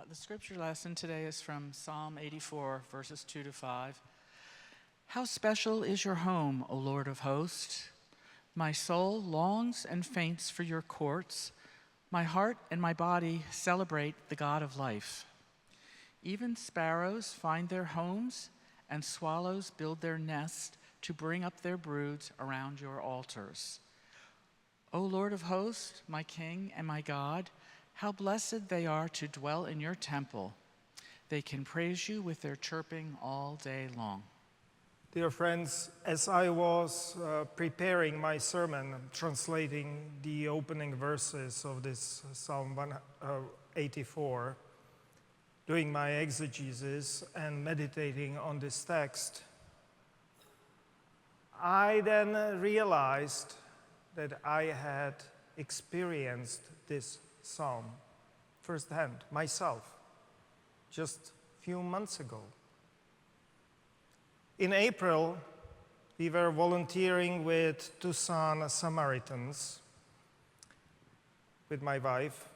The scripture lesson today is from Psalm 84, verses 2 to 5. How special is your home, O Lord of hosts! My soul longs and faints for your courts. My heart and my body celebrate the God of life. Even sparrows find their homes, and swallows build their nests to bring up their broods around your altars. O Lord of hosts, my King and my God, how blessed they are to dwell in your temple. They can praise you with their chirping all day long. Dear friends, as I was preparing my sermon, translating the opening verses of this Psalm 84, doing my exegesis and meditating on this text, I then realized that I had experienced this psalm firsthand, myself, just a few months ago. In April, we were volunteering with Tucson Samaritans, with my wife,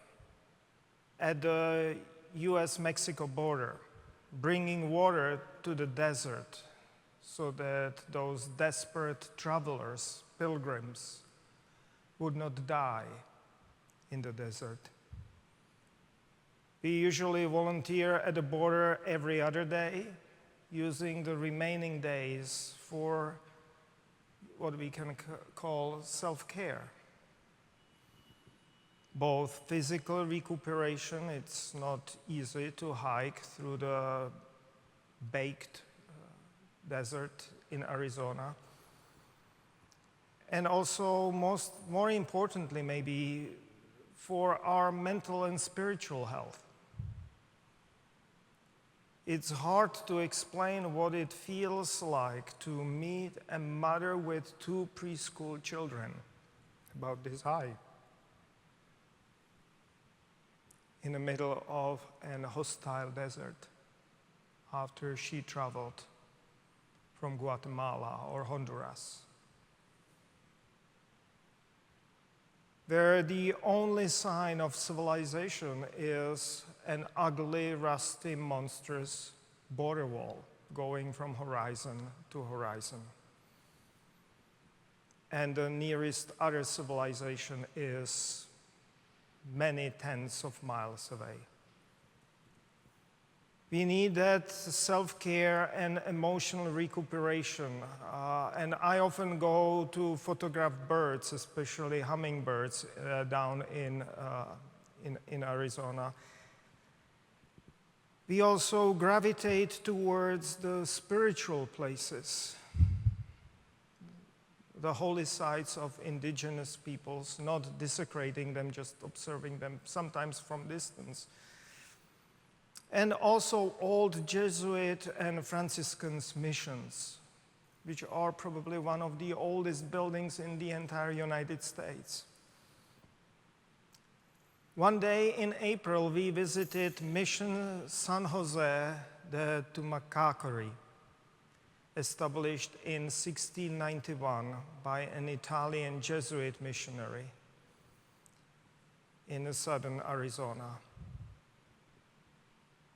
at the US-Mexico border, bringing water to the desert so that those desperate travelers, pilgrims, would not die in the desert. We usually volunteer at the border every other day, using the remaining days for what we can call self-care. Both physical recuperation, it's not easy to hike through the baked desert in Arizona, and also more importantly maybe for our mental and spiritual health. It's hard to explain what it feels like to meet a mother with 2 preschool children, about this high, in the middle of a hostile desert after she traveled from Guatemala or Honduras, where the only sign of civilization is an ugly, rusty, monstrous border wall going from horizon to horizon. And the nearest other civilization is many tens of miles away. We need that self-care and emotional recuperation. And I often go to photograph birds, especially hummingbirds, down in Arizona. We also gravitate towards the spiritual places, the holy sites of indigenous peoples, not desecrating them, just observing them, sometimes from distance. And also old Jesuit and Franciscan missions, which are probably one of the oldest buildings in the entire United States. One day in April, we visited Mission San Jose de Tumacacori, established in 1691 by an Italian Jesuit missionary in southern Arizona.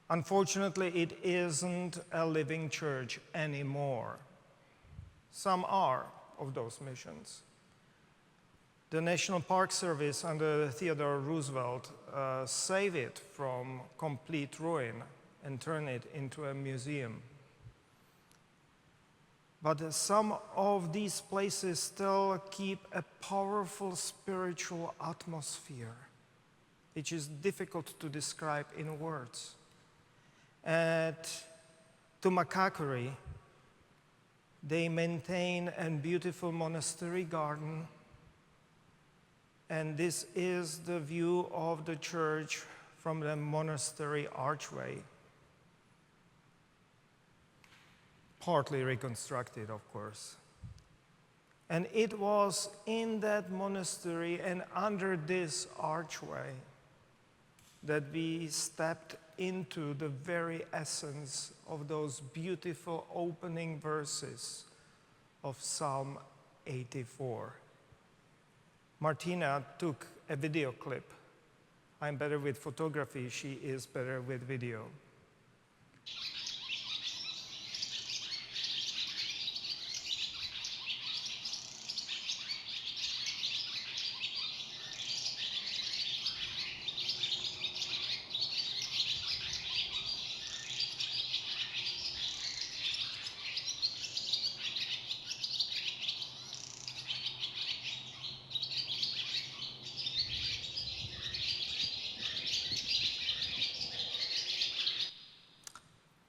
Unfortunately, it isn't a living church anymore. Some are of those missions. The National Park Service under Theodore Roosevelt saved it from complete ruin and turned it into a museum. But some of these places still keep a powerful spiritual atmosphere, which is difficult to describe in words. At Tumacacori, they maintain a beautiful monastery garden, and this is the view of the church from the monastery archway, partly reconstructed, of course. And it was in that monastery and under this archway that we stepped into the very essence of those beautiful opening verses of Psalm 84. Martina took a video clip. I'm better with photography, she is better with video.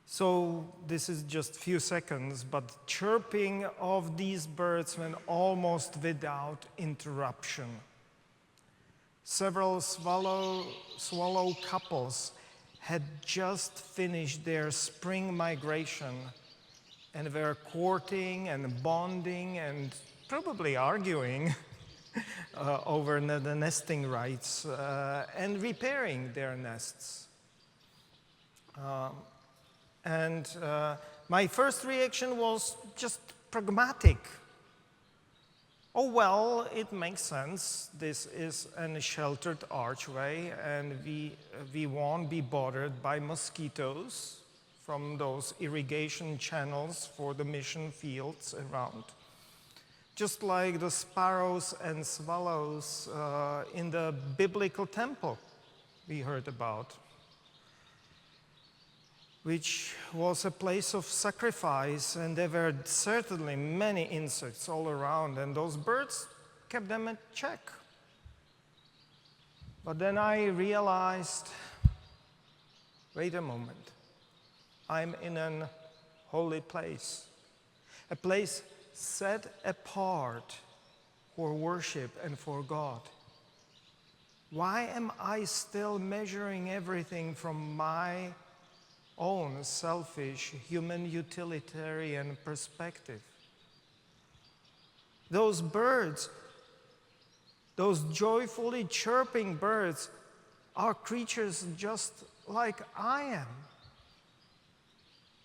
So this is just a few seconds, but chirping of these birds went almost without interruption. Several swallow couples had just finished their spring migration and were courting and bonding and probably arguing over the nesting rights and repairing their nests. My first reaction was just pragmatic. Oh, well, it makes sense. This is a sheltered archway, and we won't be bothered by mosquitoes from those irrigation channels for the mission fields around. Just like the sparrows and swallows in the biblical temple we heard about, which was a place of sacrifice, and there were certainly many insects all around, and those birds kept them in check. But then I realized, wait a moment, I'm in a holy place, a place set apart for worship and for God. Why am I still measuring everything from my own selfish, human utilitarian perspective? Those birds, those joyfully chirping birds, are creatures just like I am.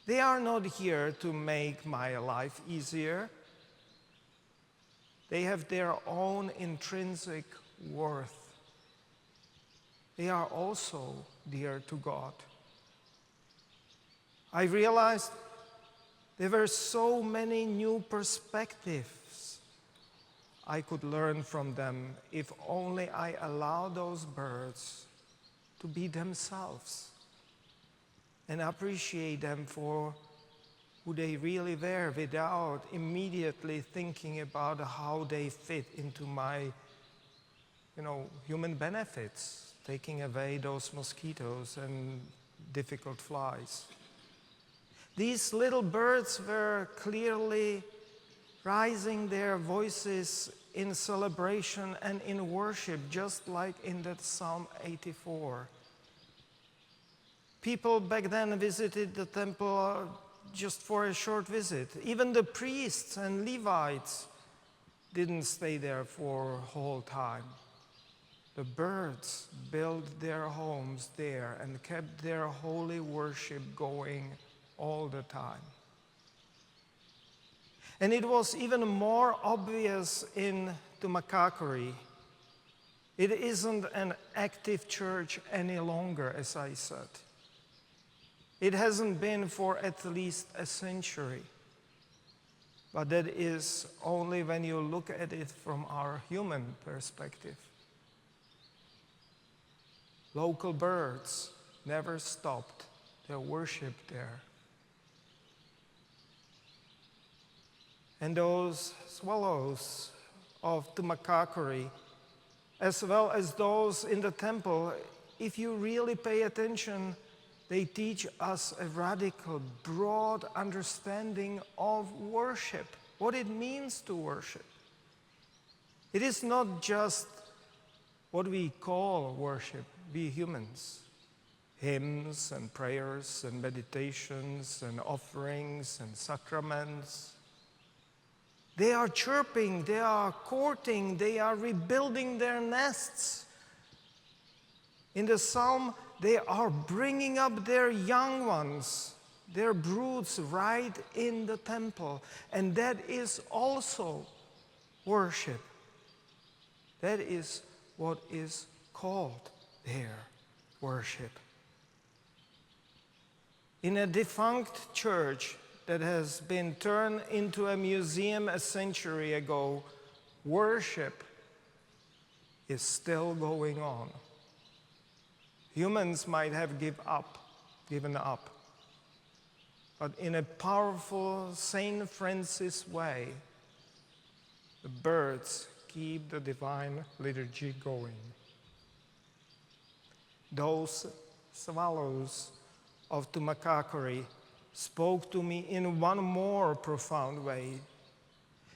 They are not here to make my life easier. They have their own intrinsic worth. They are also dear to God. I realized there were so many new perspectives I could learn from them if only I allowed those birds to be themselves and appreciate them for who they really were without immediately thinking about how they fit into my, human benefits, taking away those mosquitoes and difficult flies. These little birds were clearly raising their voices in celebration and in worship, just like in that Psalm 84. People back then visited the temple just for a short visit. Even the priests and Levites didn't stay there for a whole time. The birds built their homes there and kept their holy worship going all the time. And it was even more obvious in Tumakakuri. It isn't an active church any longer, as I said. It hasn't been for at least a century. But that is only when you look at it from our human perspective. Local birds never stopped their worship there. And those swallows of Tumakakuri, as well as those in the temple, if you really pay attention, they teach us a radical, broad understanding of worship, what it means to worship. It is not just what we call worship, we humans. Hymns and prayers and meditations and offerings and sacraments. They are chirping, they are courting, they are rebuilding their nests. In the psalm, they are bringing up their young ones, their broods, right in the temple. And that is also worship. That is what is called there. worship. In a defunct church that has been turned into a museum a century ago, worship is still going on. Humans might have given up, but in a powerful St. Francis way, the birds keep the divine liturgy going. Those swallows of Tumakakori spoke to me in one more profound way.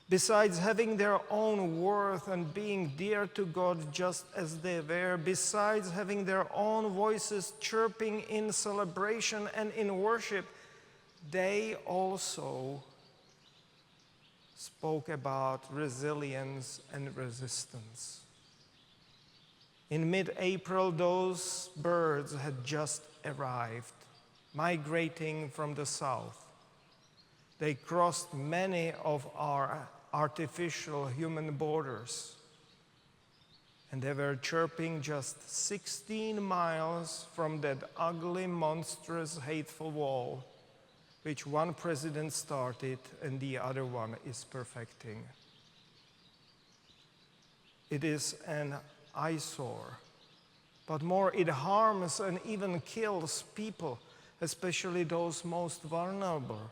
Besides having their own worth and being dear to God just as they were, besides having their own voices chirping in celebration and in worship, they also spoke about resilience and resistance. In mid-April, those birds had just arrived, migrating from the south. They crossed many of our artificial human borders, and they were chirping just 16 miles from that ugly, monstrous, hateful wall, which one president started and the other one is perfecting. It is an eyesore, but more, it harms and even kills people, especially those most vulnerable,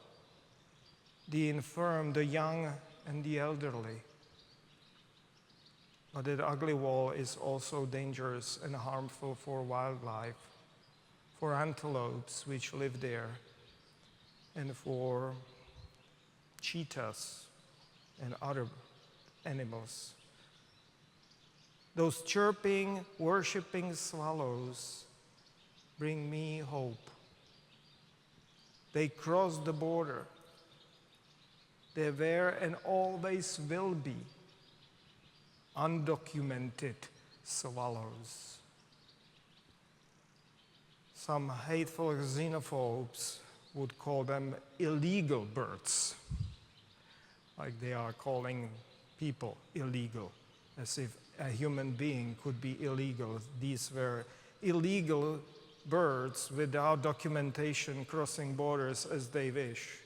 the infirm, the young, and the elderly. But that ugly wall is also dangerous and harmful for wildlife, for antelopes which live there, and for cheetahs and other animals. Those chirping, worshiping swallows bring me hope. They crossed the border. They were and always will be undocumented swallows. Some hateful xenophobes would call them illegal birds, like they are calling people illegal, as if a human being could be illegal. These were illegal birds without documentation crossing borders as they wish.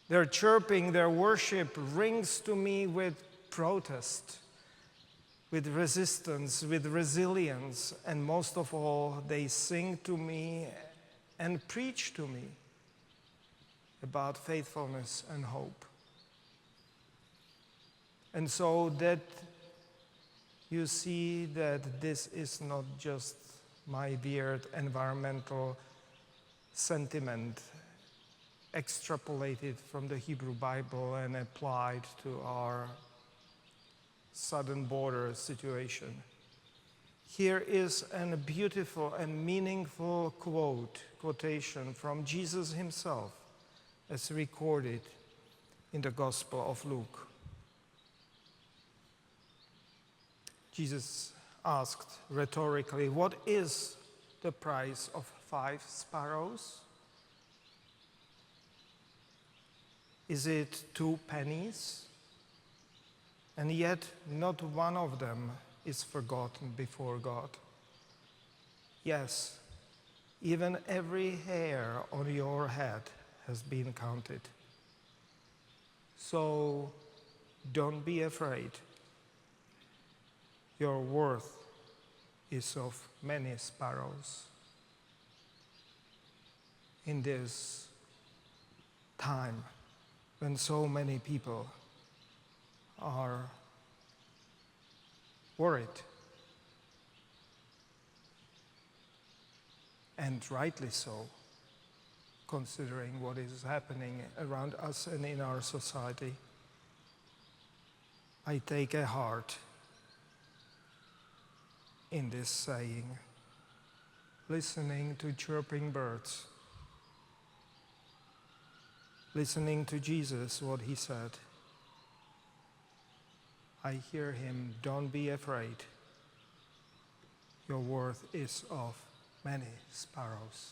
Their chirping, their worship rings to me with protest, with resistance, with resilience, and most of all, they sing to me and preach to me about faithfulness and hope. And so that you see that this is not just my weird environmental sentiment extrapolated from the Hebrew Bible and applied to our southern border situation. Here is a beautiful and meaningful quotation from Jesus himself as recorded in the Gospel of Luke. Jesus asked rhetorically, "What is the price of 5 sparrows? Is it 2 pennies? And yet not one of them is forgotten before God. Yes, even every hair on your head has been counted. So don't be afraid. Your worth is of many sparrows." In this time when so many people are worried, and rightly so, considering what is happening around us and in our society, I take a heart in this saying, listening to chirping birds, listening to Jesus, what he said. I hear him, "Don't be afraid. Your worth is of many sparrows."